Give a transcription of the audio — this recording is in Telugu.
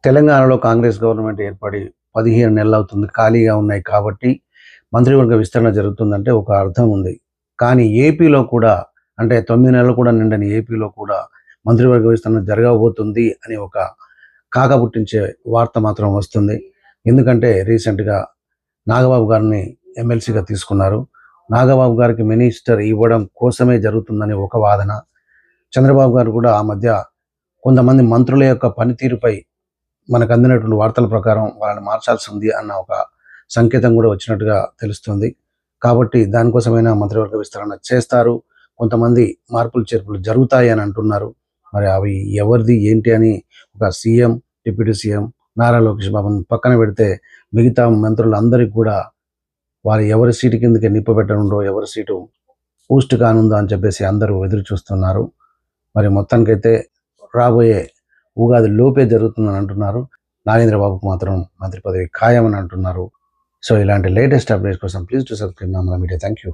తెలంగాణలో కాంగ్రెస్ గవర్నమెంట్ ఏర్పడి 15 నెలలవుతుంది. ఖాళీగా ఉన్నాయి కాబట్టి మంత్రివర్గ విస్తరణ జరుగుతుందంటే ఒక అర్థం ఉంది. కానీ ఏపీలో కూడా అంటే 9 నెలలు కూడా నిండని ఏపీలో కూడా మంత్రివర్గ విస్తరణ జరగబోతుంది అని ఒక కాకపుట్టించే వార్త మాత్రం వస్తుంది. ఎందుకంటే రీసెంట్‌గా నాగబాబు గారిని ఎమ్మెల్సీగా తీసుకున్నారు. నాగబాబు గారికి మినిస్టర్ ఇవ్వడం కోసమే జరుగుతుందని ఒక వాదన. చంద్రబాబు గారు కూడా ఆ మధ్య కొంతమంది మంత్రుల యొక్క పనితీరుపై మనకు అందినటువంటి వార్తల ప్రకారం వాళ్ళని మార్చాల్సి ఉంది అన్న ఒక సంకేతం కూడా వచ్చినట్టుగా తెలుస్తుంది. కాబట్టి దానికోసమైనా మంత్రివర్గ విస్తరణ చేస్తారు. కొంతమంది మార్పులు చేర్పులు జరుగుతాయి అని అంటున్నారు. మరి అవి ఎవరిది ఏంటి అని ఒక CM, deputy CM Nara Lokesh బాబుని పక్కన పెడితే మిగతా మంత్రులందరికీ కూడా వారు ఎవరి సీటు కిందకి నిప్పబెట్టనుండో, ఎవరి సీటు పూస్ట్ కానుందో అని చెప్పేసి అందరూ ఎదురు చూస్తున్నారు. మరి మొత్తానికైతే రాబోయే ఉగాది లోపే జరుగుతుందని అంటున్నారు. నాగేంద్రబాబుకు మాత్రం మంత్రి పదవి ఖాయమని అంటున్నారు. సో ఇలాంటి లేటెస్ట్ అప్డేట్స్ కోసం please to subscribe నామల media. Thank you.